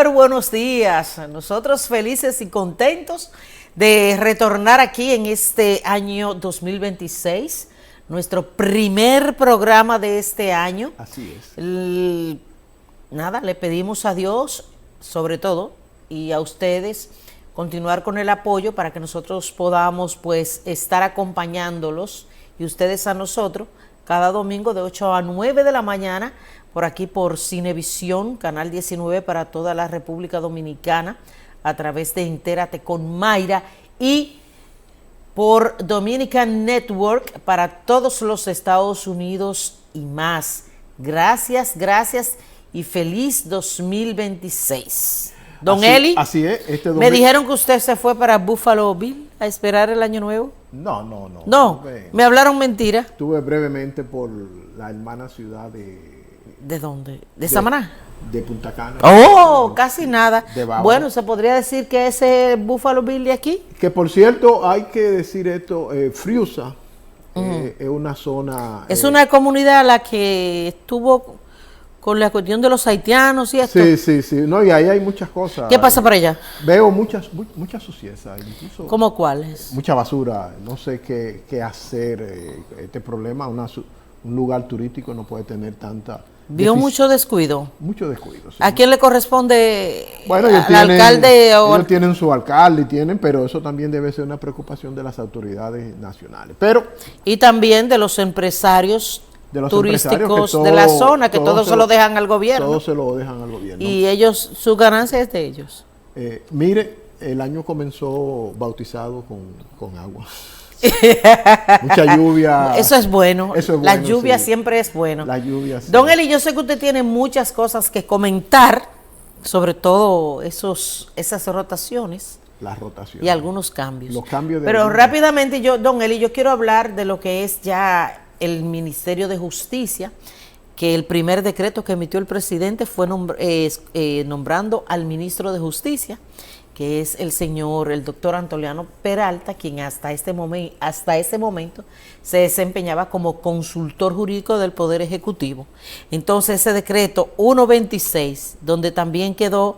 Súper buenos días. Nosotros felices y contentos de retornar aquí en este año 2026, nuestro primer programa de este año. Así es. Nada, le pedimos a Dios, sobre todo, y a ustedes, continuar con el apoyo para que nosotros podamos, pues, estar acompañándolos y ustedes a nosotros cada domingo de 8 a 9 de la mañana, por aquí por Cinevisión, canal 19 para toda la República Dominicana, a través de Entérate con Mayra, y por Dominican Network para todos los Estados Unidos y más. Gracias, gracias y feliz 2026. Don Eli, así es. me dijeron que usted se fue para Buffalo Bill a esperar el año nuevo. No. No, me hablaron mentira. Estuve brevemente por la hermana ciudad ¿De dónde? ¿De Samaná? De Punta Cana. Oh, casi nada. Bueno, se podría decir que ese Buffalo Bill de aquí. Que por cierto, hay que decir esto, Friusa es una zona... Es una comunidad la que estuvo con la cuestión de los haitianos y esto. Sí. No, y ahí hay muchas cosas. ¿Qué pasa por allá? Veo mucha suciedad, incluso... ¿Cómo cuáles? Mucha basura. No sé qué hacer. Este problema, un lugar turístico no puede tener tanta... Vio mucho descuido. Mucho descuido, sí. ¿A quién le corresponde? Bueno, ¿al alcalde? Ellos tienen su alcalde, pero eso también debe ser una preocupación de las autoridades nacionales. Y también de los empresarios turísticos de la zona, que todo se lo dejan al gobierno. Todo se lo dejan al gobierno. Y ellos, su ganancia es de ellos. Mire, el año comenzó bautizado con agua. Mucha lluvia. Eso es bueno. La lluvia sí. Siempre es bueno. La lluvia, sí. Don Eli, yo sé que usted tiene muchas cosas que comentar, sobre todo esas rotaciones. Las rotaciones. Y algunos cambios. Los cambios de Pero lluvia. rápidamente, Don Eli, yo quiero hablar de lo que es ya el Ministerio de Justicia, que el primer decreto que emitió el presidente fue nombrando al ministro de Justicia, que es el doctor Antoliano Peralta, quien hasta ese momento se desempeñaba como consultor jurídico del Poder Ejecutivo. Entonces ese decreto 126, donde también quedó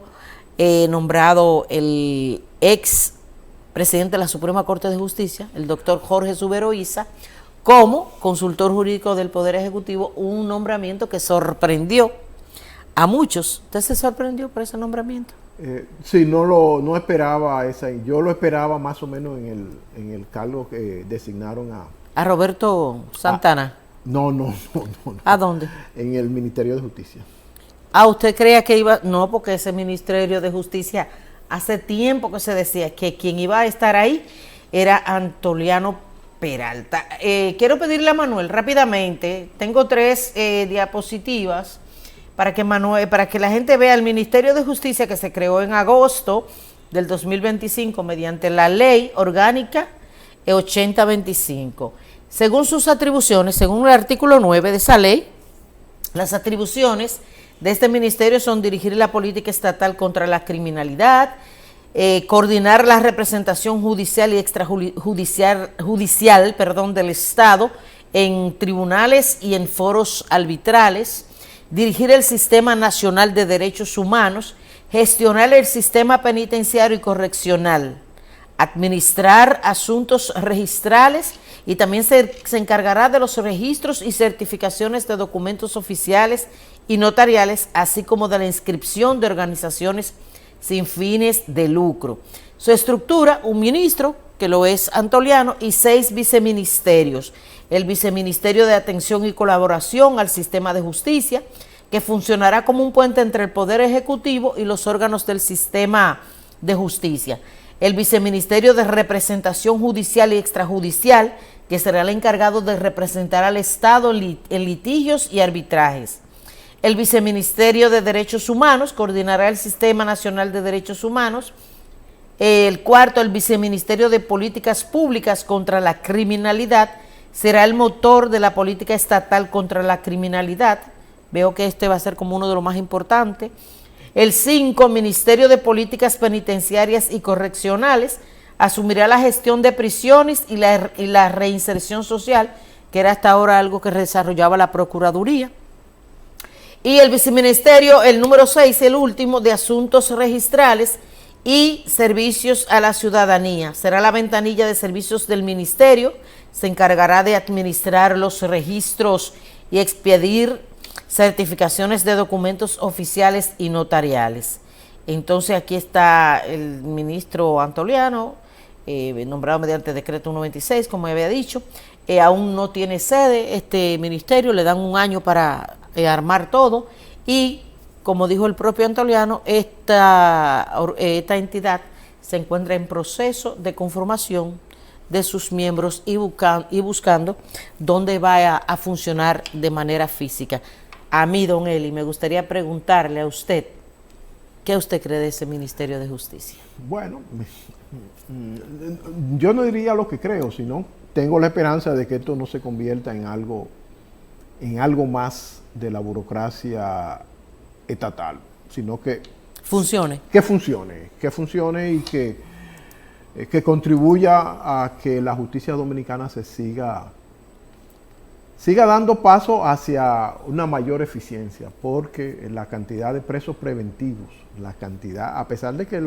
nombrado el ex presidente de la Suprema Corte de Justicia, el doctor Jorge Subero Isa, como consultor jurídico del Poder Ejecutivo, un nombramiento que sorprendió a muchos. ¿Usted se sorprendió por ese nombramiento? Sí, no esperaba esa. Yo lo esperaba más o menos en el cargo que designaron a Roberto Santana. No. ¿A dónde? En el Ministerio de Justicia. ¿Usted creía que iba? No, porque ese Ministerio de Justicia hace tiempo que se decía que quien iba a estar ahí era Antoliano Peralta. Quiero pedirle a Manuel rápidamente, tengo 3 diapositivas para que la gente vea el Ministerio de Justicia, que se creó en agosto del 2025 mediante la Ley Orgánica 8025. Según sus atribuciones, según el artículo 9 de esa ley, las atribuciones de este ministerio son dirigir la política estatal contra la criminalidad, coordinar la representación judicial y extrajudicial del Estado en tribunales y en foros arbitrales, dirigir el Sistema Nacional de Derechos Humanos, gestionar el sistema penitenciario y correccional, administrar asuntos registrales y también se encargará de los registros y certificaciones de documentos oficiales y notariales, así como de la inscripción de organizaciones sin fines de lucro. Su estructura, un ministro, que lo es Antoliano, y 6 viceministerios. El Viceministerio de Atención y Colaboración al Sistema de Justicia, que funcionará como un puente entre el Poder Ejecutivo y los órganos del sistema de justicia. El Viceministerio de Representación Judicial y Extrajudicial, que será el encargado de representar al Estado en litigios y arbitrajes. El Viceministerio de Derechos Humanos coordinará el Sistema Nacional de Derechos Humanos. El cuarto, el Viceministerio de Políticas Públicas contra la Criminalidad, será el motor de la política estatal contra la criminalidad. Veo que este va a ser como uno de los más importantes. El 5, Ministerio de Políticas Penitenciarias y Correccionales, asumirá la gestión de prisiones y la reinserción social, que era hasta ahora algo que desarrollaba la Procuraduría. Y el viceministerio, el número 6, el último, de Asuntos Registrales y Servicios a la Ciudadanía. Será la ventanilla de servicios del ministerio. Se encargará de administrar los registros y expedir certificaciones de documentos oficiales y notariales. Entonces aquí está el ministro Antoliano, nombrado mediante decreto 126, como había dicho. Aún no tiene sede este ministerio, le dan un año para armar todo, y como dijo el propio Antoliano, esta entidad se encuentra en proceso de conformación de sus miembros y buscando dónde va a funcionar de manera física. A mí, don Eli, me gustaría preguntarle a usted, ¿qué usted cree de ese Ministerio de Justicia? Bueno, yo no diría lo que creo, sino tengo la esperanza de que esto no se convierta en algo más de la burocracia estatal, sino que funcione. Que funcione y que contribuya a que la justicia dominicana se siga dando paso hacia una mayor eficiencia, porque la cantidad de presos preventivos, a pesar de que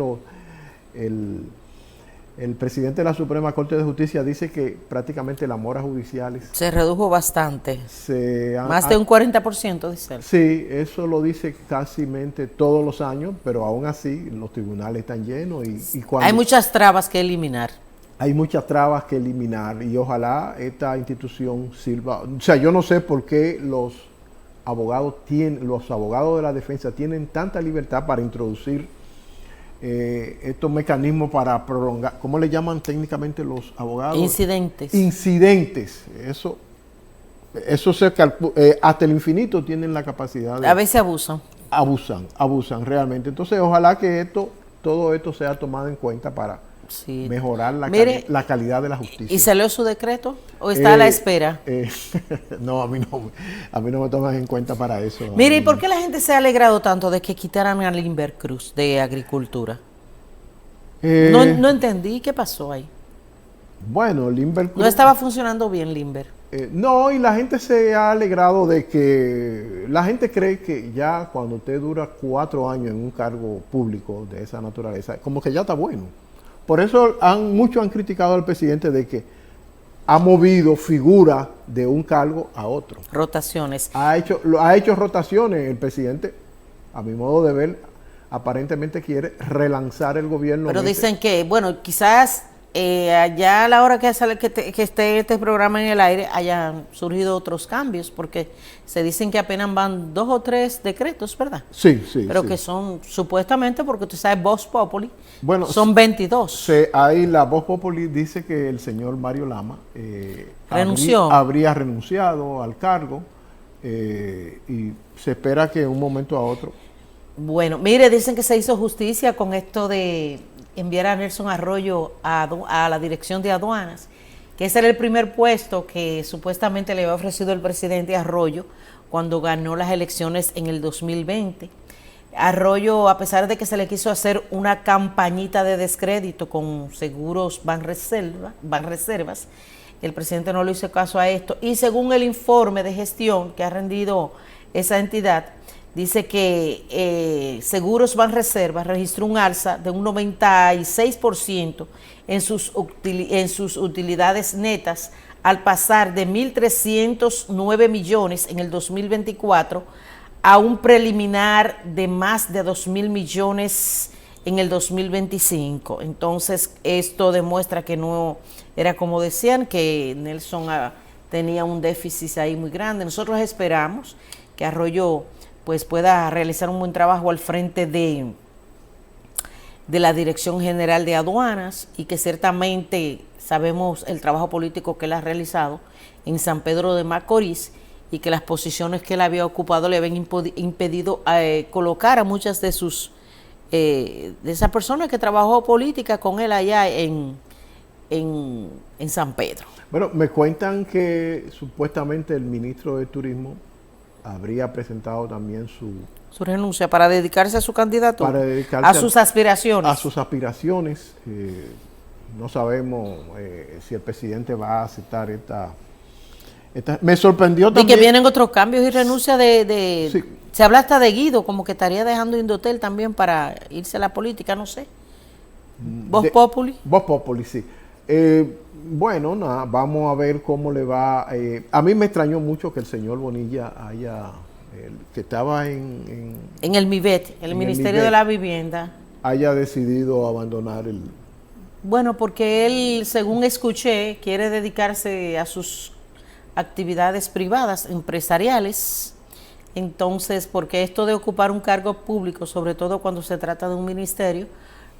el presidente de la Suprema Corte de Justicia dice que prácticamente las moras judiciales se redujo bastante, más de un 40%, dice él. Sí, eso lo dice casi todos los años, pero aún así los tribunales están llenos y hay muchas trabas que eliminar. Hay muchas trabas que eliminar y ojalá esta institución sirva. O sea, yo no sé por qué los abogados de la defensa tienen tanta libertad para introducir estos mecanismos para prolongar, ¿cómo le llaman técnicamente los abogados? Incidentes. Eso se calcula, hasta el infinito tienen la capacidad de... A veces abusan. Abusan realmente. Entonces, ojalá que todo esto sea tomado en cuenta para mejorar la calidad de la justicia. ¿Y salió su decreto o está a la espera? No, a mí no me toman en cuenta para eso. Mire, ¿y por qué la gente se ha alegrado tanto de que quitaran a Limber Cruz de Agricultura? No entendí, ¿qué pasó ahí? Bueno, Limber Cruz... No estaba funcionando bien Limber. No, y la gente se ha alegrado de que... La gente cree que ya cuando usted dura 4 años en un cargo público de esa naturaleza, como que ya está bueno. Por eso muchos han criticado al presidente de que ha movido figura de un cargo a otro. Rotaciones. Ha hecho rotaciones. El presidente, a mi modo de ver, aparentemente quiere relanzar el gobierno. Pero dicen que, bueno, quizás ya a la hora que esté este programa en el aire hayan surgido otros cambios, porque se dicen que apenas van 2 o 3 decretos, ¿verdad? Sí. Pero que son supuestamente, porque tú sabes, Vox Populi, bueno, son 22. Ahí la Vox Populi dice que el señor Mario Lama renunció. Habría renunciado al cargo y se espera que de un momento a otro. Bueno, mire, dicen que se hizo justicia con esto de enviar a Nelson Arroyo a la dirección de aduanas, que ese era el primer puesto que supuestamente le había ofrecido el presidente Arroyo cuando ganó las elecciones en el 2020. Arroyo, a pesar de que se le quiso hacer una campañita de descrédito con Seguros Banreservas, el presidente no le hizo caso a esto, y según el informe de gestión que ha rendido esa entidad, dice que Seguros Banreservas registró un alza de un 96% en sus utilidades netas, al pasar de 1.309 millones en el 2024 a un preliminar de más de 2.000 millones en el 2025. Entonces, esto demuestra que no era como decían, que Nelson tenía un déficit ahí muy grande. Nosotros esperamos que Arroyo pues pueda realizar un buen trabajo al frente de la Dirección General de Aduanas, y que ciertamente sabemos el trabajo político que él ha realizado en San Pedro de Macorís, y que las posiciones que él había ocupado le habían impedido colocar a muchas de esas personas que trabajó política con él allá en San Pedro. Bueno, me cuentan que supuestamente el ministro de Turismo habría presentado también su renuncia para dedicarse a su candidatura, para dedicarse a sus aspiraciones. A sus aspiraciones. No sabemos si el presidente va a aceptar Me sorprendió Y también. que vienen otros cambios y renuncia de Sí. se habla hasta de Guido, como que estaría dejando Indotel también para irse a la política, no sé. Voz Populi. Voz Populi, sí. Bueno, nada, vamos a ver cómo le va. A mí me extrañó mucho que el señor Bonilla que estaba En el MIBET, el en Ministerio MIBET, de la Vivienda. haya decidido abandonar el... Bueno, porque él, según escuché, quiere dedicarse a sus actividades privadas, empresariales. Entonces, porque esto de ocupar un cargo público, sobre todo cuando se trata de un ministerio,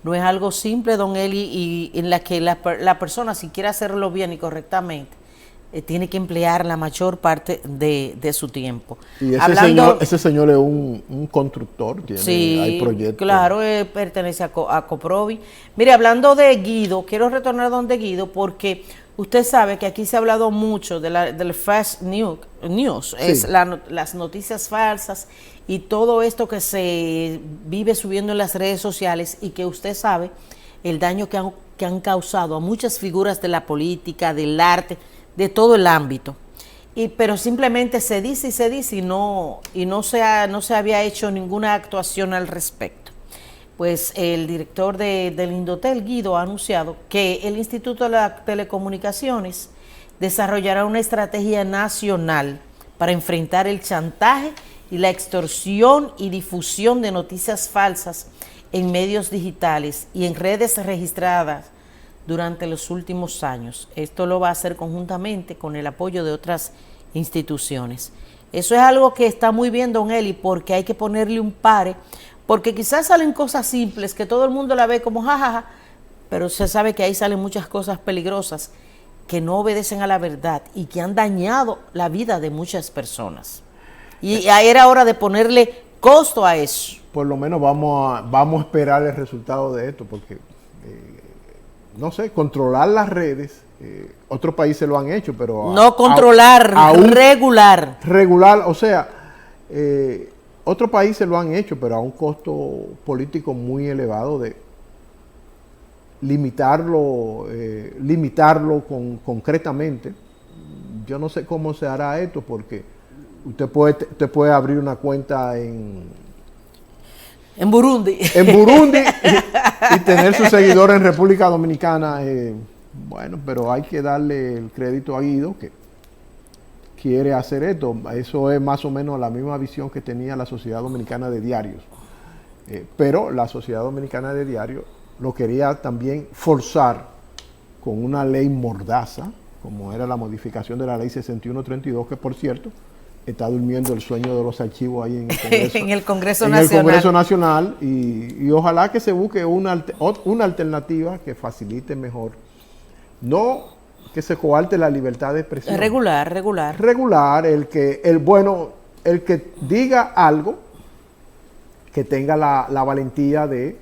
no es algo simple, don Eli, y en la que la persona, si quiere hacerlo bien y correctamente, tiene que emplear la mayor parte de su tiempo. Y ese señor es un constructor, hay proyectos. Claro, pertenece a Coprovi. Mire, hablando de Guido, quiero retornar donde Guido, porque usted sabe que aquí se ha hablado mucho del fast news, Sí. es las noticias falsas y todo esto que se vive subiendo en las redes sociales, y que usted sabe el daño que han causado a muchas figuras de la política, del arte, de todo el ámbito. Pero simplemente se dice y no se había hecho ninguna actuación al respecto. Pues el director del Indotel, Guido, ha anunciado que el Instituto de las Telecomunicaciones desarrollará una estrategia nacional para enfrentar el chantaje y la extorsión y difusión de noticias falsas en medios digitales y en redes registradas durante los últimos años. Esto lo va a hacer conjuntamente con el apoyo de otras instituciones. Eso es algo que está muy bien, don Eli, porque hay que ponerle un pare, porque quizás salen cosas simples que todo el mundo la ve como jajaja, pero se sabe que ahí salen muchas cosas peligrosas que no obedecen a la verdad y que han dañado la vida de muchas personas. Y era hora de ponerle costo a eso. Por lo menos vamos a esperar el resultado de esto, porque no sé, controlar las redes, otros países lo han hecho, pero... No controlar, regular. Regular, o sea, otros países lo han hecho, pero a un costo político muy elevado de limitarlo concretamente. Yo no sé cómo se hará esto, porque usted puede abrir una cuenta en Burundi y tener sus seguidores en República Dominicana. Bueno, pero hay que darle el crédito a Guido, que quiere hacer esto. Eso es más o menos la misma visión que tenía la Sociedad Dominicana de Diarios. Pero la Sociedad Dominicana de Diarios lo quería también forzar con una ley mordaza, como era la modificación de la ley 6132, que por cierto está durmiendo el sueño de los archivos ahí en el Congreso, en el Congreso en Nacional. El Congreso Nacional, y ojalá que se busque una alternativa que facilite mejor. No que se coarte la libertad de expresión. Regular. Regular, el que diga algo, que tenga la valentía de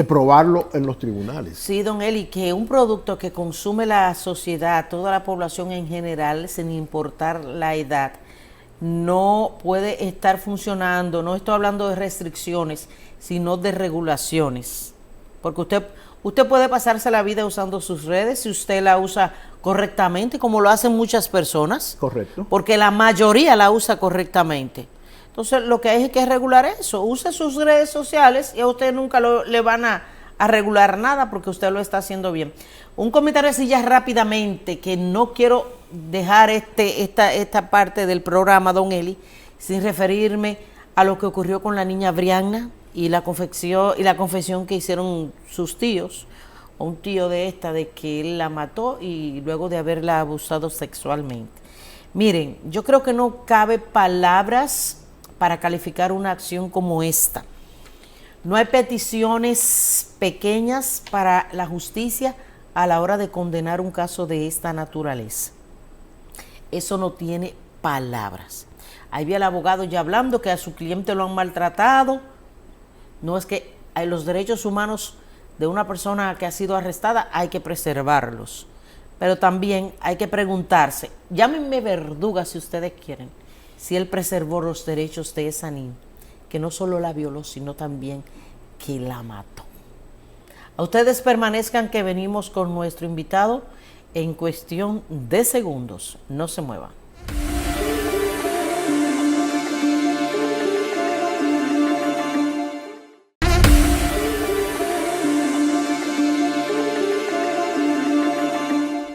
probarlo en los tribunales. Sí, don Eli, que un producto que consume la sociedad, toda la población en general, sin importar la edad, no puede estar funcionando. No estoy hablando de restricciones, sino de regulaciones. Porque usted puede pasarse la vida usando sus redes si usted la usa correctamente, como lo hacen muchas personas. Correcto. Porque la mayoría la usa correctamente. Entonces, lo que hay es que regular eso. Use sus redes sociales y a usted nunca le van a regular nada, porque usted lo está haciendo bien. Un comentario así ya rápidamente, que no quiero dejar esta parte del programa, don Eli, sin referirme a lo que ocurrió con la niña Brianna y la confesión que hicieron sus tíos, o un tío de que él la mató y luego de haberla abusado sexualmente. Miren, yo creo que no cabe palabras para calificar una acción como esta. No hay peticiones pequeñas para la justicia a la hora de condenar un caso de esta naturaleza. Eso no tiene palabras. Ahí vi al abogado ya hablando que a su cliente lo han maltratado. No es que los derechos humanos de una persona que ha sido arrestada hay que preservarlos. Pero también hay que preguntarse, llámenme verduga si ustedes quieren, si él preservó los derechos de esa niña, que no solo la violó, sino también que la mató. A ustedes permanezcan, que venimos con nuestro invitado en cuestión de segundos. No se muevan.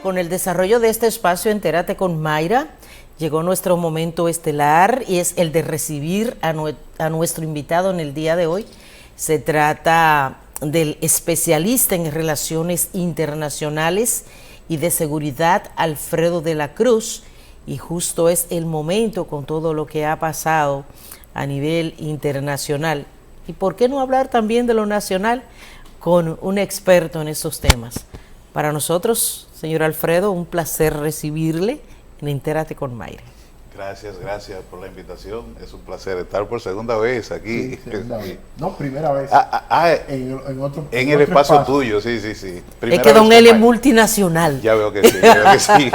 Con el desarrollo de este espacio Entérate con Mayra, llegó nuestro momento estelar y es el de recibir a nuestro invitado en el día de hoy. Se trata del especialista en relaciones internacionales y de seguridad Alfredo de la Cruz, y justo es el momento con todo lo que ha pasado a nivel internacional. ¿Y por qué no hablar también de lo nacional con un experto en esos temas? Para nosotros, señor Alfredo, un placer recibirle en Entérate con Mayra. Gracias por la invitación. Es un placer estar por segunda vez aquí. Sí, segunda vez. No, primera vez. En el espacio tuyo, sí. Primera es que don Eli es multinacional. Ya veo que sí,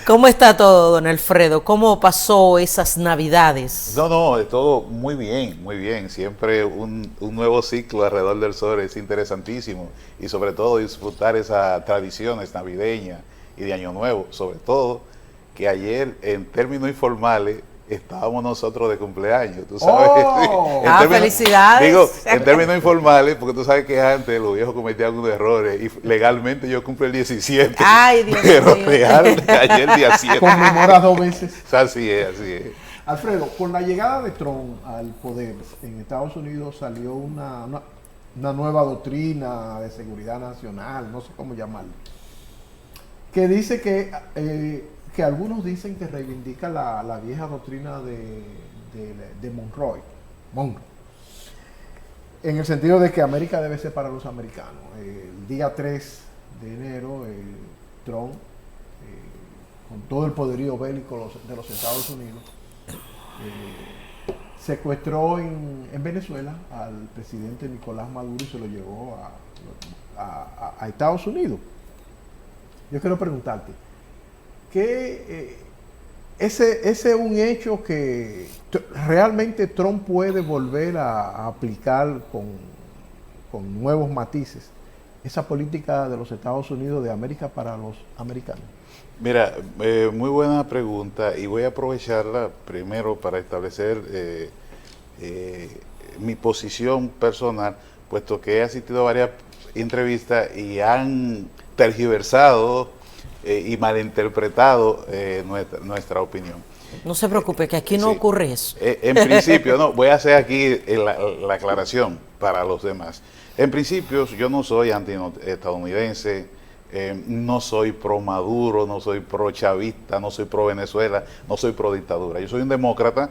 ¿Cómo está todo, don Alfredo? ¿Cómo pasó esas Navidades? No, todo muy bien. Siempre un nuevo ciclo alrededor del sol es interesantísimo. Y sobre todo disfrutar esas tradiciones navideñas y de Año Nuevo, sobre todo que ayer en términos informales estábamos nosotros de cumpleaños, tú sabes. Felicidades. Digo, en términos informales, porque tú sabes que antes los viejos cometían algunos errores y legalmente yo cumplo el 17. Ay, Dios pero mío. real, ayer día 7. Conmemora 2 veces. Así es. Alfredo, con la llegada de Trump al poder en Estados Unidos salió una nueva doctrina de seguridad nacional, no sé cómo llamarlo, que dice que algunos dicen que reivindica la vieja doctrina de Monroe, en el sentido de que América debe ser para los americanos. El día 3 de enero, Trump, con todo el poderío bélico de los Estados Unidos, secuestró en Venezuela al presidente Nicolás Maduro y se lo llevó a Estados Unidos. Yo quiero preguntarte, ese es un hecho que realmente Trump puede volver a aplicar con nuevos matices, esa política de los Estados Unidos de América para los americanos? Mira, muy buena pregunta, y voy a aprovecharla primero para establecer mi posición personal, puesto que he asistido a varias entrevistas y han tergiversado y malinterpretado nuestra opinión. No se preocupe, que aquí no ocurre eso. En principio, no, voy a hacer aquí la aclaración para los demás. En principio, yo no soy anti-estadounidense, no soy pro Maduro, no soy pro chavista, no soy pro Venezuela, no soy pro dictadura. Yo soy un demócrata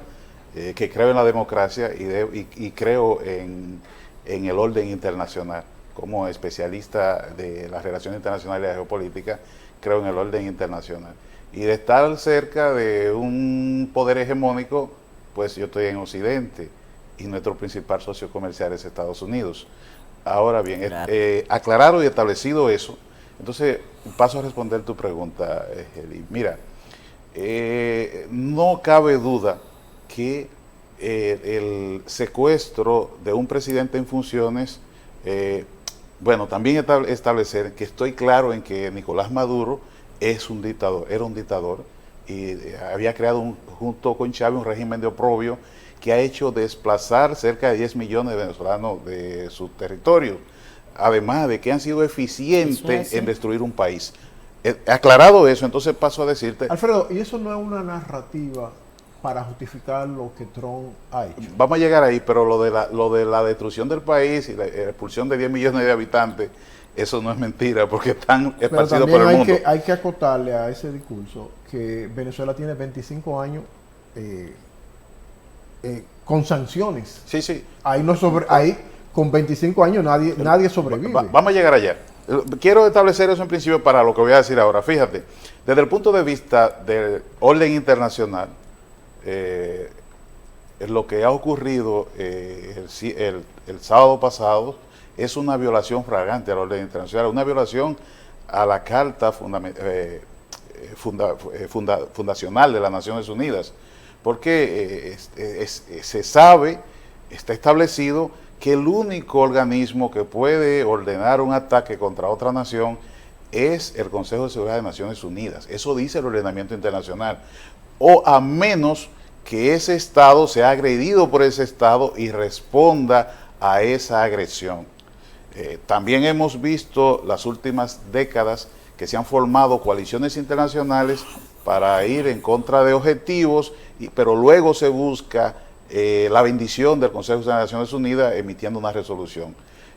que creo en la democracia y creo en el orden internacional. Como especialista de las relaciones internacionales y la geopolítica, creo en el orden internacional. Y de estar cerca de un poder hegemónico, pues yo estoy en Occidente y nuestro principal socio comercial es Estados Unidos. Ahora bien, claro, aclarado y establecido eso, entonces paso a responder tu pregunta, Eli. Mira, no cabe duda que el secuestro de un presidente en funciones, bueno, también establecer que estoy claro en que Nicolás Maduro es un dictador, era un dictador y había creado junto con Chávez un régimen de oprobio que ha hecho desplazar cerca de 10 millones de venezolanos de su territorio, además de que han sido eficientes en destruir un país. Aclarado eso, entonces paso a decirte... Alfredo, ¿y eso no es una narrativa para justificar lo que Trump ha hecho? Vamos a llegar ahí, pero lo de la destrucción del país y la expulsión de 10 millones de habitantes, eso no es mentira, porque están esparcidos por el mundo. Hay que acotarle a ese discurso que Venezuela tiene 25 años con sanciones. Sí. Ahí con 25 años nadie sobrevive. Vamos a llegar allá. Quiero establecer eso en principio para lo que voy a decir ahora. Fíjate, desde el punto de vista del orden internacional, lo que ha ocurrido el sábado pasado es una violación flagrante al orden internacional, una violación a la Carta Fundacional de las Naciones Unidas, porque se sabe, está establecido que el único organismo que puede ordenar un ataque contra otra nación es el Consejo de Seguridad de Naciones Unidas. Eso dice el ordenamiento internacional. O a menos que ese Estado sea agredido por ese Estado y responda a esa agresión. También hemos visto las últimas décadas que se han formado coaliciones internacionales para ir en contra de objetivos, pero luego se busca la bendición del Consejo de Naciones Unidas emitiendo una resolución.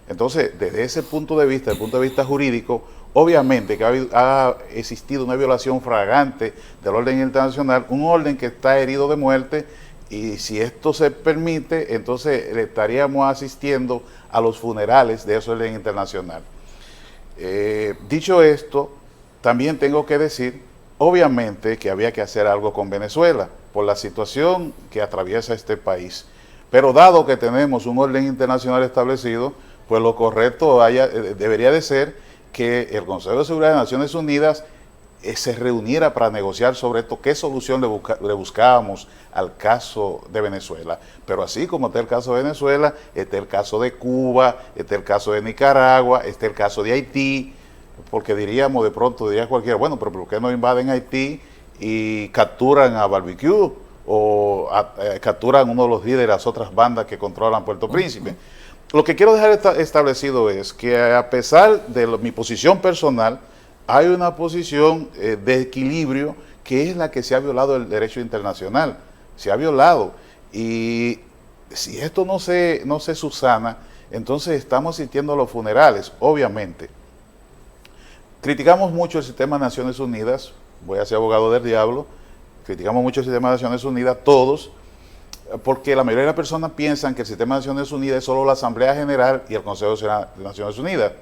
Entonces, desde ese punto de vista, desde el punto de vista jurídico, obviamente que ha existido una violación flagrante del orden internacional, un orden que está herido de muerte, y si esto se permite, entonces le estaríamos asistiendo a los funerales de ese orden internacional. Dicho esto, también tengo que decir, obviamente, que había que hacer algo con Venezuela por la situación que atraviesa este país. Pero dado que tenemos un orden internacional establecido, pues lo correcto debería de ser que el Consejo de Seguridad de Naciones Unidas se reuniera para negociar sobre esto, qué solución le buscábamos al caso de Venezuela. Pero así como está el caso de Venezuela, está el caso de Cuba, está el caso de Nicaragua, está el caso de Haití, porque diría cualquiera, bueno, pero ¿por qué no invaden Haití y capturan a Barbecue o capturan uno de los líderes de las otras bandas que controlan Puerto Príncipe? Lo que quiero dejar establecido es que a pesar de mi posición personal, hay una posición de equilibrio que es la que se ha violado el derecho internacional. Se ha violado. Y si esto no se subsana, entonces estamos asistiendo a los funerales, obviamente. Criticamos mucho el sistema de Naciones Unidas, voy a ser abogado del diablo, criticamos mucho el sistema de Naciones Unidas, todos, porque la mayoría de las personas piensan que el sistema de Naciones Unidas es solo la Asamblea General y el Consejo de Naciones Unidas.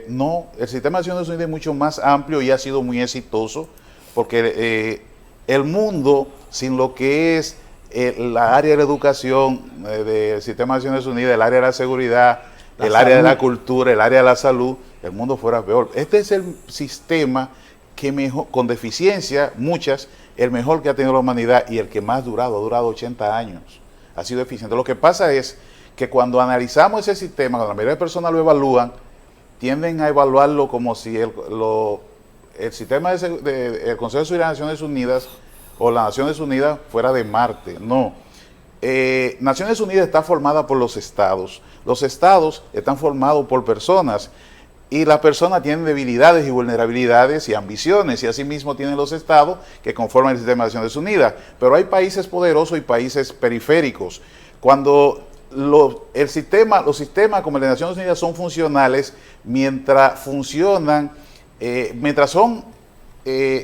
No, el sistema de Naciones Unidas es mucho más amplio y ha sido muy exitoso, porque el mundo, sin lo que es la área de la educación del sistema de Naciones Unidas, el área de la seguridad, el área de la cultura, el área de la salud, el mundo fuera peor. Este es el sistema que mejor, con deficiencias, muchas, el mejor que ha tenido la humanidad y el que más ha durado 80 años. Ha sido eficiente. Lo que pasa es que cuando analizamos ese sistema, cuando la mayoría de personas lo evalúan, tienden a evaluarlo como si el sistema del Consejo de Seguridad de Naciones Unidas o las Naciones Unidas fuera de Marte. No. Naciones Unidas está formada por los estados. Los estados están formados por personas. Y las personas tienen debilidades y vulnerabilidades y ambiciones, y asimismo tienen los estados que conforman el sistema de Naciones Unidas. Pero hay países poderosos y países periféricos. Cuando los sistemas como el de Naciones Unidas son funcionales, mientras son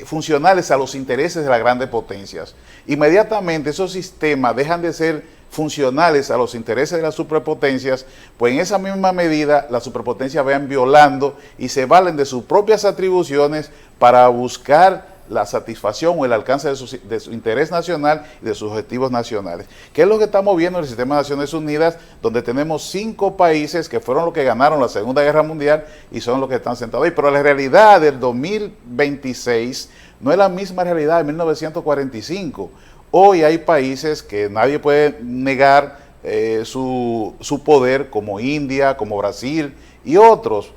funcionales a los intereses de las grandes potencias. Inmediatamente esos sistemas dejan de ser funcionales a los intereses de las superpotencias, pues en esa misma medida las superpotencias van violando y se valen de sus propias atribuciones para buscar la satisfacción o el alcance de su interés nacional y de sus objetivos nacionales. ¿Qué es lo que estamos viendo en el sistema de Naciones Unidas, donde tenemos 5 países que fueron los que ganaron la Segunda Guerra Mundial y son los que están sentados ahí? Pero la realidad del 2026 no es la misma realidad de 1945. Hoy hay países que nadie puede negar su poder, como India, como Brasil y otros,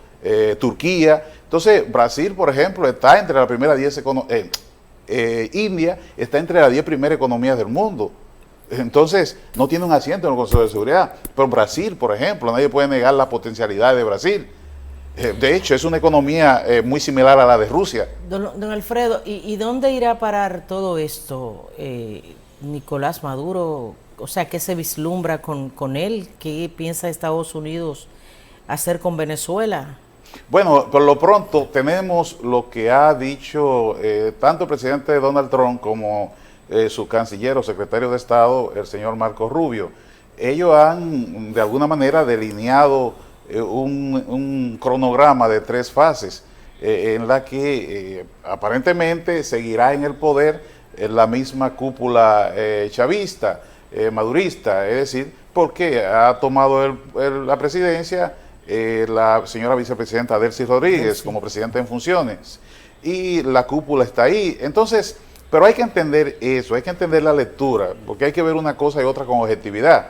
Turquía. Entonces, Brasil, por ejemplo, está entre las primeras 10 economías, India está entre las 10 primeras economías del mundo. Entonces, no tiene un asiento en el Consejo de Seguridad. Pero Brasil, por ejemplo, nadie puede negar la potencialidad de Brasil. De hecho, es una economía muy similar a la de Rusia. Don Alfredo, ¿y dónde irá a parar todo esto? Nicolás Maduro, o sea, ¿qué se vislumbra con él? ¿Qué piensa Estados Unidos hacer con Venezuela? Bueno, por lo pronto tenemos lo que ha dicho tanto el presidente Donald Trump como su canciller o secretario de Estado, el señor Marco Rubio. Ellos han, de alguna manera, delineado un cronograma de 3 fases en la que aparentemente seguirá en el poder la misma cúpula chavista, madurista, es decir, porque ha tomado la presidencia la señora vicepresidenta Delcy Rodríguez como presidenta en funciones y la cúpula está ahí. Entonces, pero hay que entender eso, hay que entender la lectura, porque hay que ver una cosa y otra con objetividad.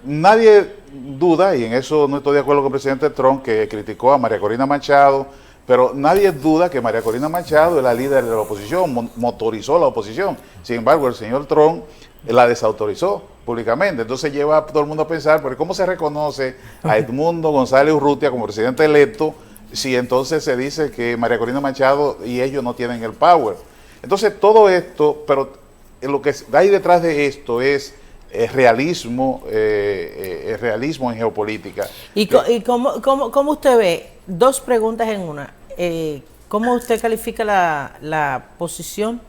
Nadie duda, y en eso no estoy de acuerdo con el presidente Trump, que criticó a María Corina Machado, pero nadie duda que María Corina Machado es la líder de la oposición, motorizó la oposición. Sin embargo, el señor Trump la desautorizó públicamente. Entonces lleva a todo el mundo a pensar, pero ¿cómo se reconoce a Edmundo González Urrutia como presidente electo si entonces se dice que María Corina Machado y ellos no tienen el power? Entonces todo esto, pero lo que hay detrás de esto es realismo en geopolítica. ¿Y cómo usted ve? Dos preguntas en una. ¿Cómo usted califica la posición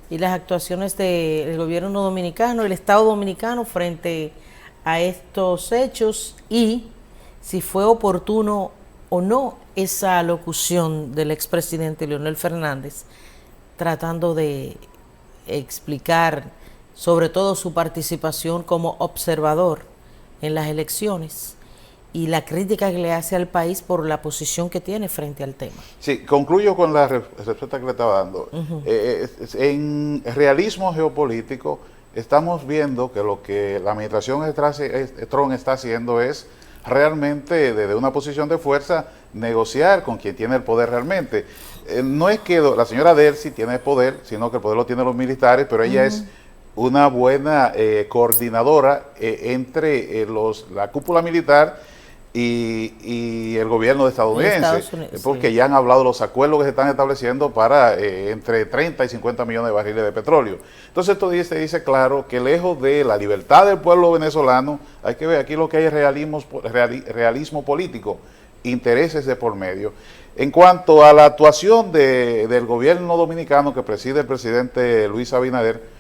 y las actuaciones del gobierno dominicano, el Estado dominicano frente a estos hechos? Y si fue oportuno o no esa alocución del expresidente Leonel Fernández tratando de explicar sobre todo su participación como observador en las elecciones y la crítica que le hace al país por la posición que tiene frente al tema. Sí, concluyo con la respuesta que le estaba dando. En realismo geopolítico estamos viendo que lo que la administración Trump está haciendo es realmente desde una posición de fuerza negociar con quien tiene el poder realmente. No es que la señora Delcy tiene el poder, sino que el poder lo tienen los militares, pero ella es una buena coordinadora entre la cúpula militar y el gobierno estadounidense, porque ya han hablado de los acuerdos que se están estableciendo para entre 30 y 50 millones de barriles de petróleo. Entonces esto dice claro que lejos de la libertad del pueblo venezolano, hay que ver aquí lo que hay es realismo político, intereses de por medio. En cuanto a la actuación del gobierno dominicano que preside el presidente Luis Abinader,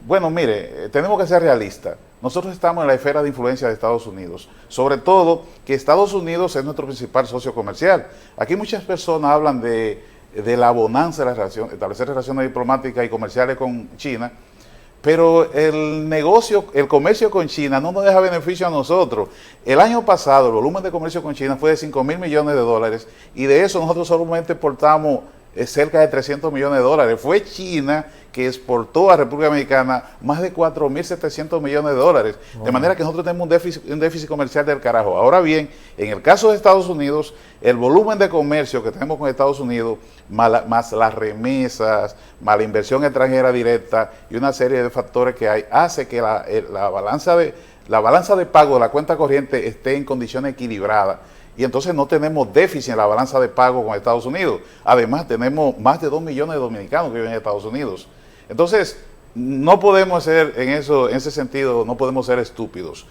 bueno, mire, tenemos que ser realistas. Nosotros estamos en la esfera de influencia de Estados Unidos, sobre todo que Estados Unidos es nuestro principal socio comercial. Aquí muchas personas hablan de la bonanza de la relación, establecer relaciones diplomáticas y comerciales con China, pero el comercio con China no nos deja beneficio a nosotros. El año pasado el volumen de comercio con China fue de 5.000 millones de dólares y de eso nosotros solamente exportamos cerca de 300 millones de dólares. Fue China que exportó a República Dominicana más de 4.700 millones de dólares. De manera que nosotros tenemos un déficit comercial del carajo. Ahora bien, en el caso de Estados Unidos, el volumen de comercio que tenemos con Estados Unidos, más las remesas, más la inversión extranjera directa y una serie de factores que hay, hace que la balanza de pago de la cuenta corriente esté en condiciones equilibradas. Y entonces no tenemos déficit en la balanza de pago con Estados Unidos. Además, tenemos más de 2 millones de dominicanos que viven en Estados Unidos. Entonces, no podemos ser, en ese sentido, no podemos ser estúpidos.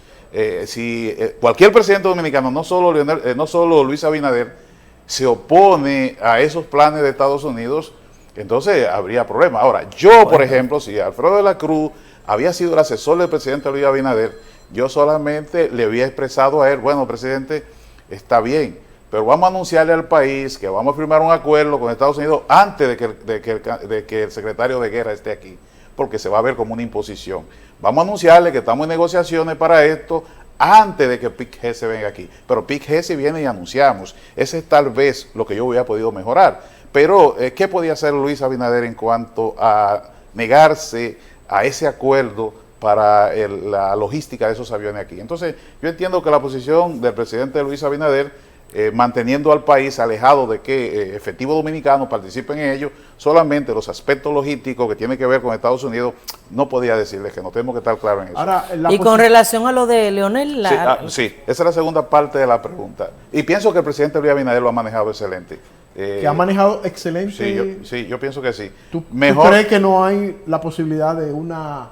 Si cualquier presidente dominicano, no solo Luis Abinader, se opone a esos planes de Estados Unidos, entonces habría problemas. Ahora, yo, por ejemplo, si Alfredo de la Cruz había sido el asesor del presidente Luis Abinader, yo solamente le había expresado a él, bueno, presidente, está bien, pero vamos a anunciarle al país que vamos a firmar un acuerdo con Estados Unidos antes de que el secretario de guerra esté aquí, porque se va a ver como una imposición. Vamos a anunciarle que estamos en negociaciones para esto antes de que Pete Hegseth venga aquí. Pero Pete Hegseth viene y anunciamos. Ese es tal vez lo que yo hubiera podido mejorar. Pero, ¿qué podía hacer Luis Abinader en cuanto a negarse a ese acuerdo para la logística de esos aviones aquí? Entonces, yo entiendo que la posición del presidente Luis Abinader, manteniendo al país alejado de que efectivos dominicanos participen en ello, solamente los aspectos logísticos que tienen que ver con Estados Unidos, no podía decirles que no tenemos que estar claros en eso. Ahora, y con relación a lo de Leonel... Sí, esa es la segunda parte de la pregunta. Y pienso que el presidente Luis Abinader lo ha manejado excelente. ¿Que ha manejado excelente? Sí, yo pienso que sí. ¿Tú crees que no hay la posibilidad de una...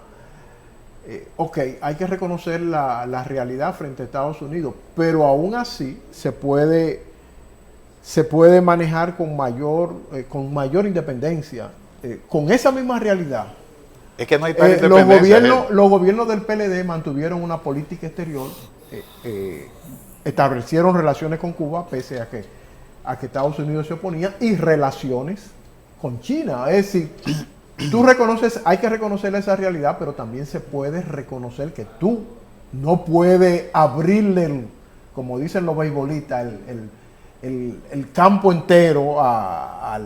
ok, hay que reconocer la realidad frente a Estados Unidos, pero aún así se puede manejar con mayor independencia, con esa misma realidad. Es que no hay tal independencia. Los gobiernos del PLD mantuvieron una política exterior, establecieron relaciones con Cuba, pese a que Estados Unidos se oponía, y relaciones con China. Es decir, hay que reconocer esa realidad, pero también se puede reconocer que tú no puedes abrirle, como dicen los beisbolistas, el campo entero a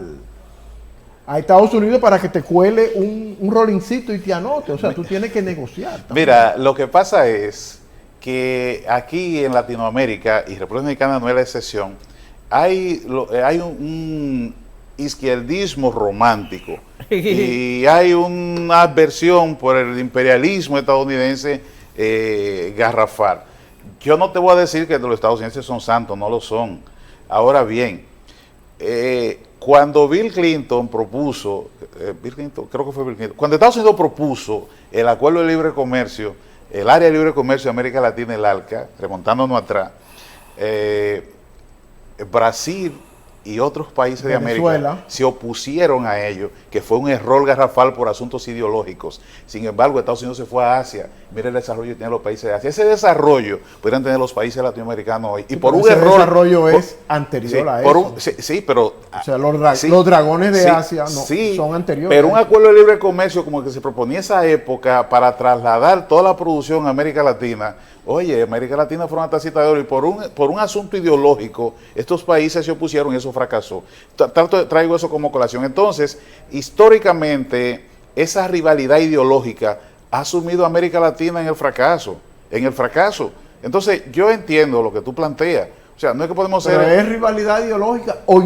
Estados Unidos para que te cuele un rolincito y te anote. O sea, tú tienes que negociar también. Mira, lo que pasa es que aquí en Latinoamérica, y República Dominicana no es la excepción, hay un izquierdismo romántico y hay una adversión por el imperialismo estadounidense garrafal. Yo no te voy a decir que los estadounidenses son santos, no lo son. Ahora bien, cuando Bill Clinton propuso, creo que fue Bill Clinton, cuando Estados Unidos propuso el acuerdo de libre comercio, el área de libre comercio de América Latina, el ALCA, remontándonos atrás, Brasil y otros países de América se opusieron a ello, que fue un error garrafal por asuntos ideológicos. Sin embargo, Estados Unidos se fue a Asia. Mira el desarrollo que tienen los países de Asia. Ese desarrollo podrían tener los países latinoamericanos hoy. Sí, y por un error... desarrollo es anterior a eso. Sí, pero... O sea, los dragones de Asia son anteriores. Pero un acuerdo de libre comercio como el que se proponía en esa época para trasladar toda la producción a América Latina. Oye, América Latina fue una tacita de oro y por un asunto ideológico estos países se opusieron y eso fracasó. Traigo eso como colación. Entonces, históricamente, esa rivalidad ideológica ha sumido a América Latina en el fracaso. Entonces, yo entiendo lo que tú planteas. O sea, no es que podemos ser... ¿Pero es rivalidad ideológica o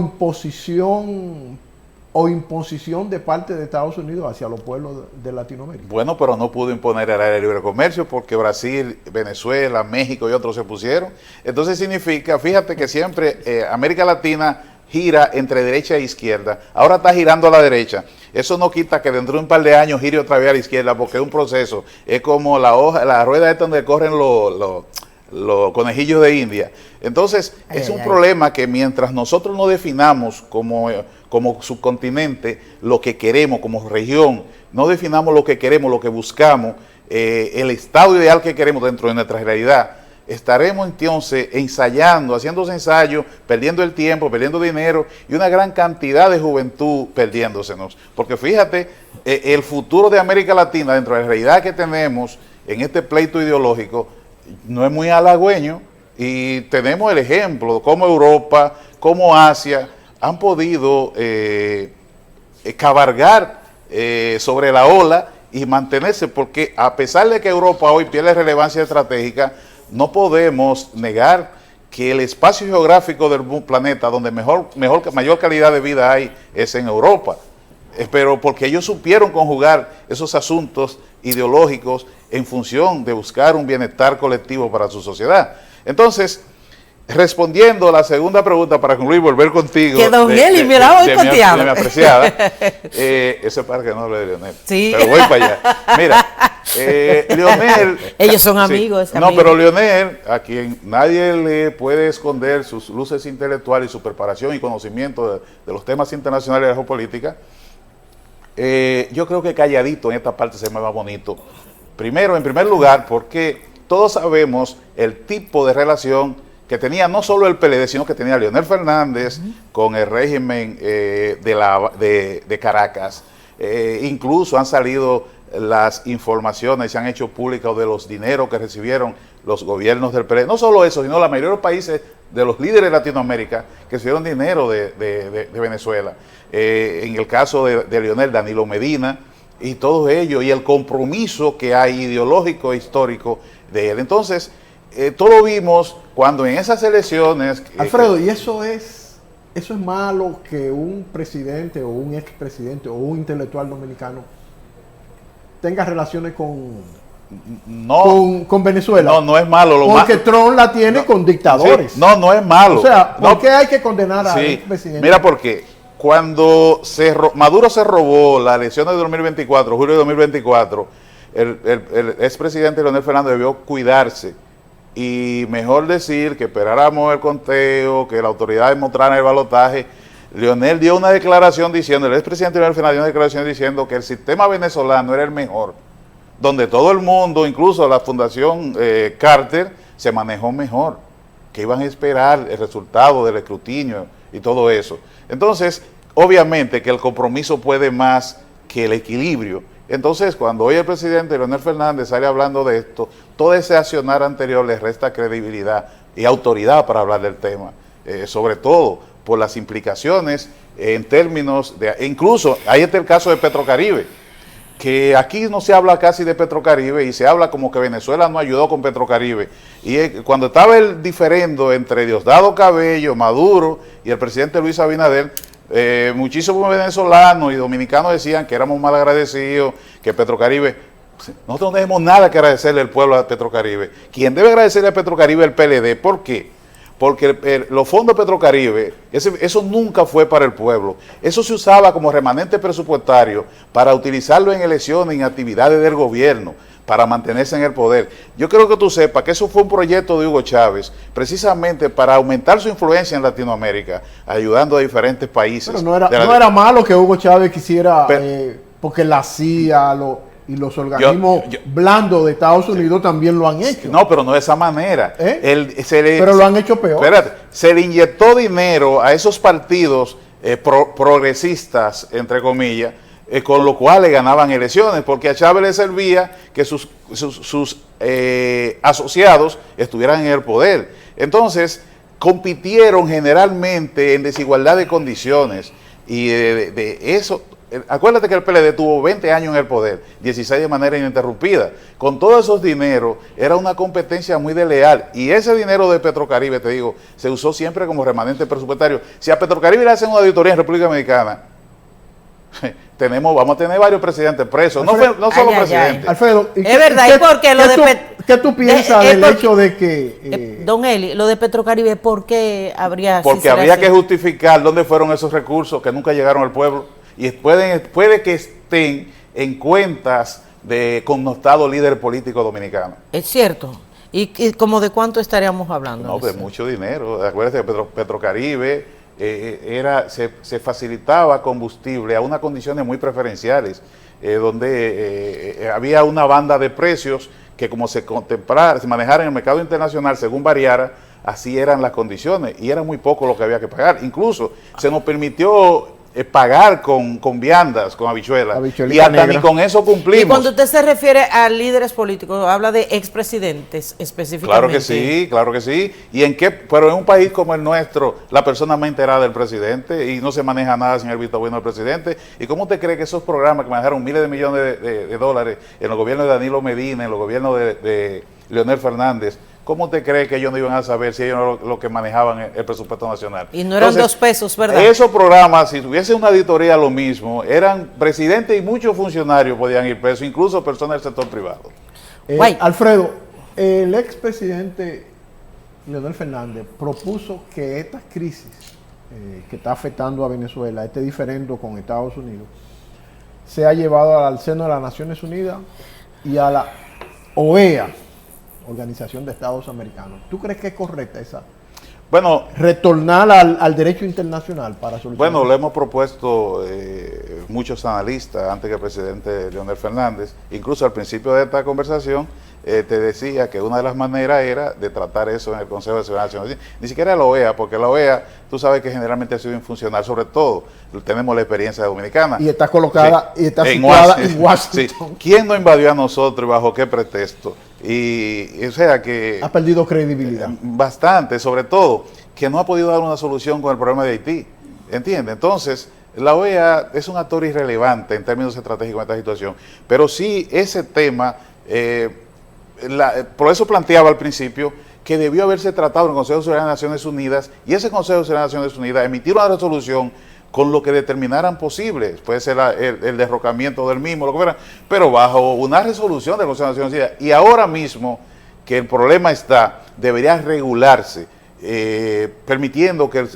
imposición de parte de Estados Unidos hacia los pueblos de Latinoamérica? Bueno, pero no pudo imponer el área de libre comercio porque Brasil, Venezuela, México y otros se pusieron. Entonces significa, fíjate que siempre América Latina gira entre derecha e izquierda. Ahora está girando a la derecha. Eso no quita que dentro de un par de años gire otra vez a la izquierda porque es un proceso. Es como la rueda esta donde corren los conejillos de India. Entonces, es un problema que mientras nosotros no definamos como subcontinente lo que queremos, como región, no definamos lo que queremos, lo que buscamos, el estado ideal que queremos dentro de nuestra realidad, estaremos entonces ensayando, haciendo ensayos, perdiendo el tiempo, perdiendo dinero y una gran cantidad de juventud perdiéndosenos. Porque fíjate, el futuro de América Latina dentro de la realidad que tenemos en este pleito ideológico no es muy halagüeño y tenemos el ejemplo de cómo Europa, cómo Asia han podido cabalgar sobre la ola y mantenerse, porque a pesar de que Europa hoy pierde relevancia estratégica, no podemos negar que el espacio geográfico del planeta donde mayor calidad de vida hay es en Europa. Pero porque ellos supieron conjugar esos asuntos ideológicos en función de buscar un bienestar colectivo para su sociedad. Entonces, respondiendo a la segunda pregunta, para concluir, volver contigo. Que don Eli, mira, voy contigo. De mi apreciada. Eso es para que no hable de Leonel. Sí. Pero voy para allá. Mira, Leonel. Ellos son amigos. Sí, no, pero Leonel, a quien nadie le puede esconder sus luces intelectuales y su preparación y conocimiento de los temas internacionales de la geopolítica, yo creo que calladito en esta parte se me va bonito. Primero, en primer lugar, porque todos sabemos el tipo de relación que tenía no solo el PLD, sino que tenía Leonel Fernández con el régimen de Caracas. Incluso han salido las informaciones, se han hecho públicas de los dineros que recibieron los gobiernos del PLD. No solo eso, sino la mayoría de los países de los líderes de Latinoamérica que recibieron dinero de Venezuela. En el caso de Leonel, Danilo Medina y todos ellos, y el compromiso que hay ideológico e histórico de él. Entonces, todo vimos cuando en esas elecciones... Alfredo, ¿y eso es malo que un presidente o un expresidente o un intelectual dominicano tenga relaciones con Venezuela? No, no es malo. Porque Trump la tiene con dictadores. Sí, no es malo. O sea, ¿por qué hay que condenar al expresidente? Mira por qué. Cuando Maduro se robó las elecciones de 2024, julio de 2024, el expresidente Leonel Fernández debió cuidarse y mejor decir que esperáramos el conteo, que la autoridad demostrara el balotaje. Leonel dio una declaración diciendo, el expresidente Leonel Fernández dio una declaración diciendo que el sistema venezolano era el mejor, donde todo el mundo, incluso la Fundación Carter, se manejó mejor, que iban a esperar el resultado del escrutinio y todo eso. Entonces, obviamente que el compromiso puede más que el equilibrio. Entonces, cuando hoy el presidente Leonel Fernández sale hablando de esto, todo ese accionar anterior le resta credibilidad y autoridad para hablar del tema, sobre todo por las implicaciones en términos de... Incluso, ahí está el caso de Petrocaribe. que aquí no se habla casi de Petrocaribe y se habla como que Venezuela no ayudó con Petrocaribe. Y cuando estaba el diferendo entre Diosdado Cabello, Maduro y el presidente Luis Abinader, muchísimos venezolanos y dominicanos decían que éramos mal agradecidos, que Petrocaribe... Nosotros no tenemos nada que agradecerle al pueblo a Petrocaribe. Quien debe agradecerle a Petrocaribe es el PLD. ¿Por qué? Porque los fondos de Petrocaribe, eso nunca fue para el pueblo. Eso se usaba como remanente presupuestario para utilizarlo en elecciones y en actividades del gobierno, para mantenerse en el poder. Yo creo que tú sepas que eso fue un proyecto de Hugo Chávez, precisamente para aumentar su influencia en Latinoamérica, ayudando a diferentes países. Pero no era malo que Hugo Chávez quisiera, porque la CIA y los organismos blandos de Estados Unidos también lo han hecho. No, pero no de esa manera. Pero lo han hecho peor. Espérate, se le inyectó dinero a esos partidos progresistas, entre comillas, con lo cual le ganaban elecciones, porque a Chávez le servía que sus asociados estuvieran en el poder. Entonces, compitieron generalmente en desigualdad de condiciones, y de eso... Acuérdate que el PLD tuvo 20 años en el poder, 16 de manera ininterrumpida. Con todos esos dineros era una competencia muy desleal, y ese dinero de Petrocaribe, te digo, se usó siempre como remanente presupuestario. Si a Petrocaribe le hacen una auditoría en República Dominicana, vamos a tener varios presidentes presos, Alfredo, no solo presidentes. Alfredo, es verdad, ¿y por qué? ¿Qué tú piensas del hecho de que... Don Eli, lo de Petrocaribe, ¿por qué habría... Porque habría que justificar dónde fueron esos recursos que nunca llegaron al pueblo. Y puede que estén en cuentas de connotado líder político dominicano. Es cierto. ¿Y como de cuánto estaríamos hablando? No, de mucho dinero. Acuérdate que Petrocaribe se facilitaba combustible a unas condiciones muy preferenciales, donde había una banda de precios que, como se manejara en el mercado internacional según variara, así eran las condiciones, y era muy poco lo que había que pagar. Incluso se nos permitió pagar con viandas, con habichuelas, y hasta negra. Ni con eso cumplimos. Y cuando usted se refiere a líderes políticos, habla de expresidentes específicamente. Claro que sí. Pero en un país como el nuestro, la persona más enterada del presidente, y no se maneja nada sin el visto bueno del presidente. ¿Y cómo usted cree que esos programas que manejaron miles de millones de dólares en los gobiernos de Danilo Medina, en los gobiernos de Leonel Fernández, cómo usted cree que ellos no iban a saber si ellos no lo que manejaban el presupuesto nacional? Y no eran Entonces, 2 pesos, ¿verdad? Esos programas, si tuviese una auditoría lo mismo, eran presidentes y muchos funcionarios podían ir presos, incluso personas del sector privado. Alfredo, el expresidente Leonel Fernández propuso que esta crisis que está afectando a Venezuela, este diferendo con Estados Unidos, sea llevado al seno de las Naciones Unidas y a la OEA, Organización de Estados Americanos. ¿Tú crees que es correcta esa? Bueno, retornar al derecho internacional para solucionar. Bueno, le hemos propuesto muchos analistas antes que el presidente Leonel Fernández. Incluso al principio de esta conversación te decía que una de las maneras era de tratar eso en el Consejo de Seguridad Nacional. Ni siquiera la OEA, porque la OEA, tú sabes que generalmente ha sido infuncional, sobre todo tenemos la experiencia dominicana. Y está colocada, y está situada en Washington. Sí. ¿Quién nos invadió a nosotros y bajo qué pretexto? Y o sea que... Ha perdido credibilidad. Bastante, sobre todo, que no ha podido dar una solución con el problema de Haití. ¿Entiendes? Entonces, la OEA es un actor irrelevante en términos estratégicos en esta situación. Pero sí, ese tema, por eso planteaba al principio que debió haberse tratado en el Consejo de Seguridad de Naciones Unidas, y ese Consejo de Seguridad de Naciones Unidas emitir una resolución con lo que determinaran posibles, puede ser el derrocamiento del mismo, lo que fuera, pero bajo una resolución del Consejo de Naciones Unidas. Y ahora mismo que el problema está, debería regularse, permitiendo que el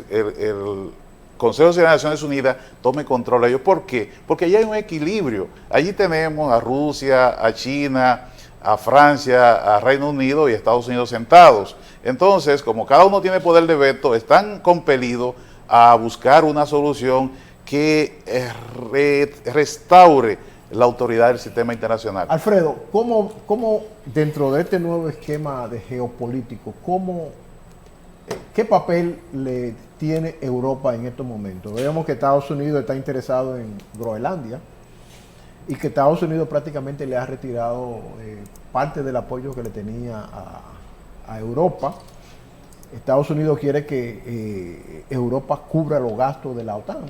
Consejo de Seguridad de Naciones Unidas tome control de ellos. ¿Por qué? Porque allí hay un equilibrio. Allí tenemos a Rusia, a China, a Francia, a Reino Unido y a Estados Unidos sentados. Entonces, como cada uno tiene poder de veto, están compelidos a buscar una solución que restaure la autoridad del sistema internacional. Alfredo, ¿cómo dentro de este nuevo esquema de geopolítico, qué papel le tiene Europa en estos momentos? Vemos que Estados Unidos está interesado en Groenlandia y que Estados Unidos prácticamente le ha retirado parte del apoyo que le tenía a Europa. Estados Unidos quiere que Europa cubra los gastos de la OTAN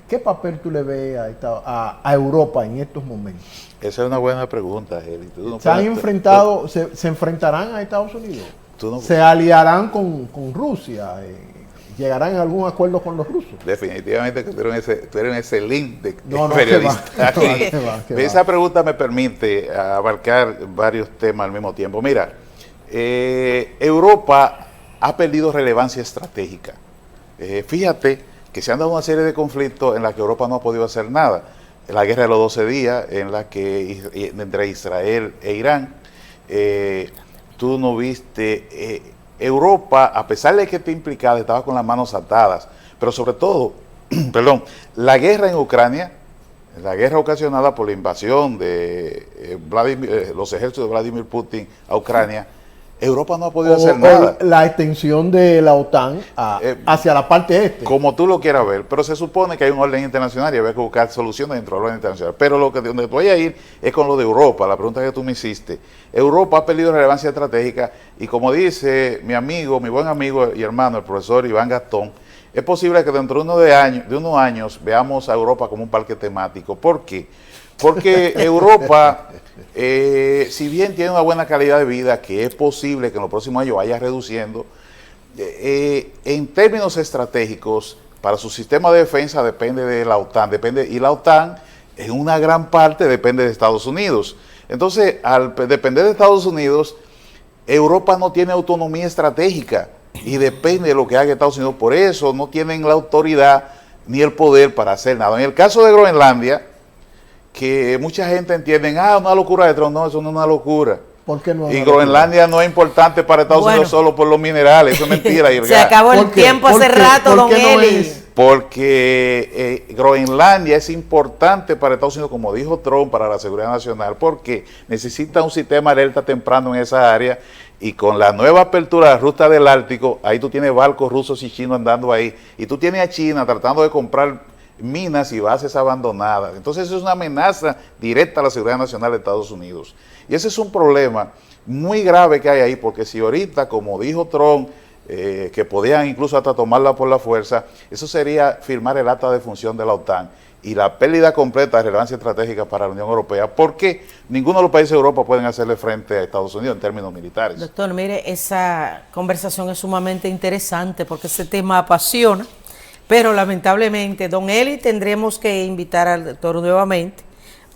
¿qué papel tú le ves a Europa en estos momentos? Esa es una buena pregunta, Eli. ¿Se han enfrentado, se enfrentarán a Estados Unidos? No, ¿Se aliarán con Rusia? ¿Llegarán a algún acuerdo con los rusos? definitivamente que tú eres un excelente No, periodista. que va. Esa pregunta me permite abarcar varios temas al mismo tiempo. Mira, Europa ha perdido relevancia estratégica. Fíjate que se han dado una serie de conflictos en la que Europa no ha podido hacer nada. La guerra de los 12 días, en la que entre Israel e Irán, tú no viste, Europa, a pesar de que esté implicada, estaba con las manos atadas, pero sobre todo, perdón, la guerra en Ucrania, la guerra ocasionada por la invasión de los ejércitos de Vladimir Putin a Ucrania, Europa no ha podido hacer nada. La extensión de la OTAN hacia la parte este. Como tú lo quieras ver, pero se supone que hay un orden internacional y había que buscar soluciones dentro del orden internacional. Pero donde voy a ir es con lo de Europa, la pregunta que tú me hiciste. Europa ha perdido relevancia estratégica y como dice mi buen amigo y hermano, el profesor Iván Gastón, es posible que dentro de unos años veamos a Europa como un parque temático. ¿Por qué? Porque Europa, si bien tiene una buena calidad de vida, que es posible que en los próximos años vaya reduciendo, en términos estratégicos, para su sistema de defensa depende de la OTAN, y la OTAN en una gran parte depende de Estados Unidos. Entonces, al depender de Estados Unidos, Europa no tiene autonomía estratégica y depende de lo que haga Estados Unidos. Por eso no tienen la autoridad ni el poder para hacer nada. En el caso de Groenlandia, que mucha gente entiende, una locura de Trump, no, eso no es una locura. ¿Por qué no? Y Groenlandia no es importante para Estados Unidos solo por los minerales, eso es mentira. Se acabó el tiempo hace rato, don Eli. Porque Groenlandia es importante para Estados Unidos, como dijo Trump, para la seguridad nacional, porque necesita un sistema de alerta temprano en esa área, y con la nueva apertura de la ruta del Ártico, ahí tú tienes barcos rusos y chinos andando ahí, y tú tienes a China tratando de comprar minas y bases abandonadas. Entonces eso es una amenaza directa a la seguridad nacional de Estados Unidos. Y ese es un problema muy grave que hay ahí, porque si ahorita, como dijo Trump, que podían incluso hasta tomarla por la fuerza, eso sería firmar el acta de función de la OTAN y la pérdida completa de relevancia estratégica para la Unión Europea, porque ninguno de los países de Europa pueden hacerle frente a Estados Unidos en términos militares. Doctor, mire, esa conversación es sumamente interesante porque ese tema apasiona. Pero lamentablemente, don Eli, tendremos que invitar al doctor nuevamente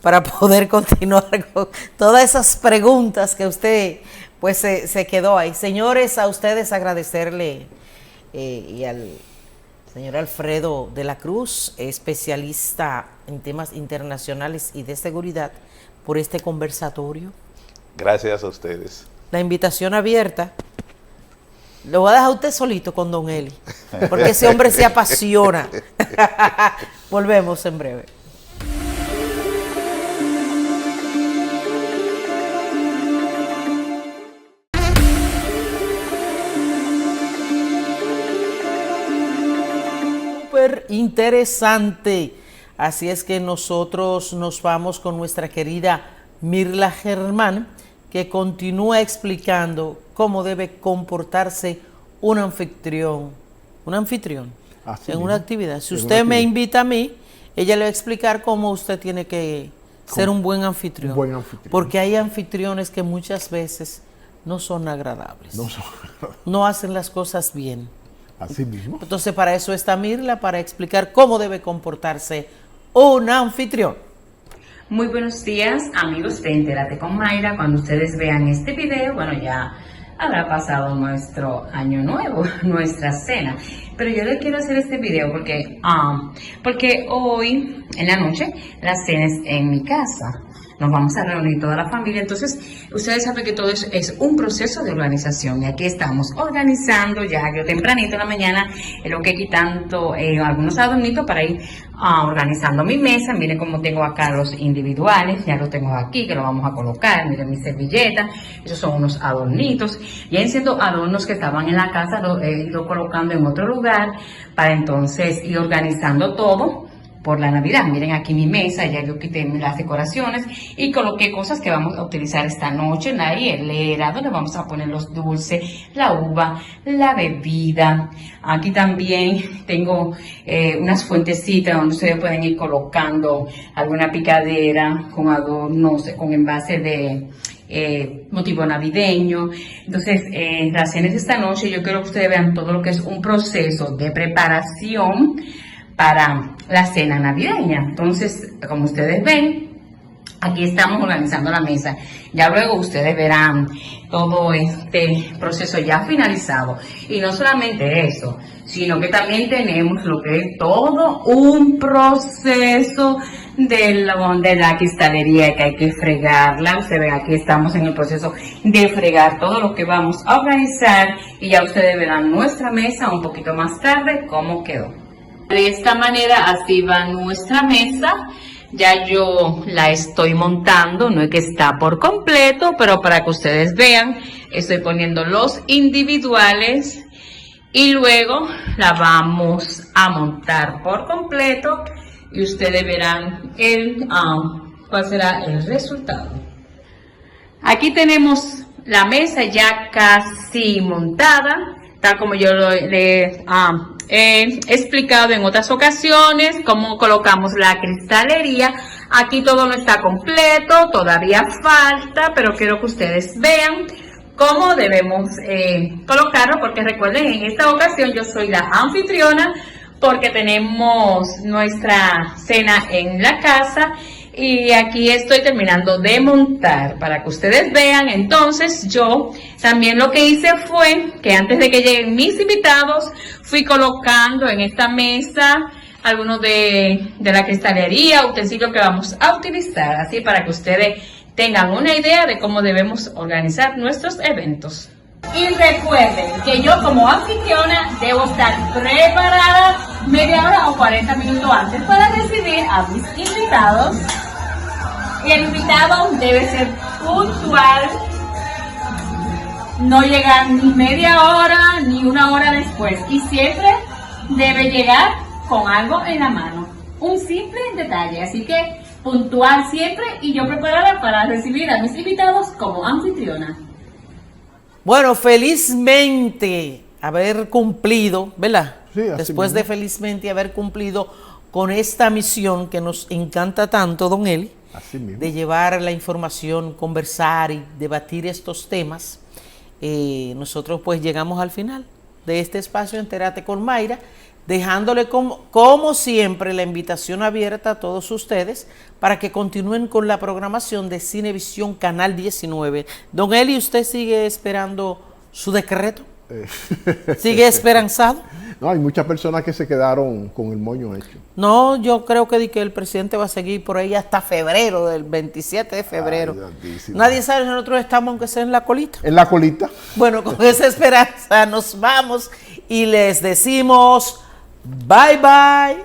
para poder continuar con todas esas preguntas que usted pues se quedó ahí. Señores, a ustedes agradecerle y al señor Alfredo de la Cruz, especialista en temas internacionales y de seguridad, por este conversatorio. Gracias a ustedes. La invitación abierta. Lo voy a dejar usted solito con don Eli, porque ese hombre se apasiona. Volvemos en breve. Súper interesante. Así es que nosotros nos vamos con nuestra querida Mirla Germán, que continúa explicando cómo debe comportarse un anfitrión en una actividad. Si usted me invita a mí, ella le va a explicar cómo usted tiene que ser un buen anfitrión. Porque hay anfitriones que muchas veces no son agradables. No hacen las cosas bien. Así mismo. Entonces, para eso está Mirla, para explicar cómo debe comportarse un anfitrión. Muy buenos días, amigos de Entérate con Mayra. Cuando ustedes vean este video, bueno, ya habrá pasado nuestro año nuevo, nuestra cena. Pero yo les quiero hacer este video porque hoy en la noche la cena es en mi casa. Nos vamos a reunir toda la familia. Entonces, ustedes saben que todo es un proceso de organización. Y aquí estamos organizando ya, yo tempranito en la mañana, lo que quitando algunos adornitos para ir organizando mi mesa. Miren cómo tengo acá los individuales, ya los tengo aquí, que los vamos a colocar. Miren mi servilleta, esos son unos adornitos. Ya siendo adornos que estaban en la casa, los he ido colocando en otro lugar para entonces ir organizando todo por la Navidad. Miren aquí mi mesa, ya yo quité las decoraciones y coloqué cosas que vamos a utilizar esta noche. La hielera, donde vamos a poner los dulces, la uva, la bebida. Aquí también tengo unas fuentecitas donde ustedes pueden ir colocando alguna picadera con adornos, con envase de motivo navideño. Entonces, la cena de esta noche, yo quiero que ustedes vean todo lo que es un proceso de preparación para la cena navideña. Entonces, como ustedes ven, aquí estamos organizando la mesa. Ya luego ustedes verán todo este proceso ya finalizado. Y no solamente eso, sino que también tenemos lo que es todo un proceso de la cristalería, que hay que fregarla. Ustedes ven, aquí estamos en el proceso de fregar todo lo que vamos a organizar y ya ustedes verán nuestra mesa un poquito más tarde cómo quedó. De esta manera así va nuestra mesa. Ya yo la estoy montando, no es que está por completo, pero para que ustedes vean, estoy poniendo los individuales y luego la vamos a montar por completo y ustedes verán cuál será el resultado. Aquí tenemos la mesa ya casi montada, tal como yo le he explicado en otras ocasiones, cómo colocamos la cristalería. Aquí todo no está completo, todavía falta, pero quiero que ustedes vean cómo debemos colocarlo, porque recuerden, en esta ocasión yo soy la anfitriona, porque tenemos nuestra cena en la casa y aquí estoy terminando de montar para que ustedes vean. Entonces yo también lo que hice fue que antes de que lleguen mis invitados fui colocando en esta mesa algunos de la cristalería, utensilios que vamos a utilizar, así para que ustedes tengan una idea de cómo debemos organizar nuestros eventos. Y recuerden que yo como anfitriona debo estar preparada media hora o 40 minutos antes para recibir a mis invitados. Y el invitado debe ser puntual, no llegar ni media hora ni una hora después. Y siempre debe llegar con algo en la mano. Un simple detalle, así que puntual siempre y yo preparada para recibir a mis invitados como anfitriona. Bueno, felizmente haber cumplido, ¿verdad? Sí, así Después mismo. de felizmente haber cumplido con esta misión que nos encanta tanto, don Eli, Así mismo. de llevar la información, conversar y debatir estos temas, nosotros pues llegamos al final de este espacio Entérate con Mayra, dejándole como siempre la invitación abierta a todos ustedes para que continúen con la programación de Cinevisión Canal 19. Don Eli, ¿usted sigue esperando su decreto? ¿Sigue esperanzado? No, hay muchas personas que se quedaron con el moño hecho. No, yo creo que el presidente va a seguir por ahí hasta febrero, del 27 de febrero. Ay, santísimo. Nadie sabe, nosotros estamos aunque sea en la colita. En la colita. Bueno, con esa esperanza nos vamos y les decimos bye bye.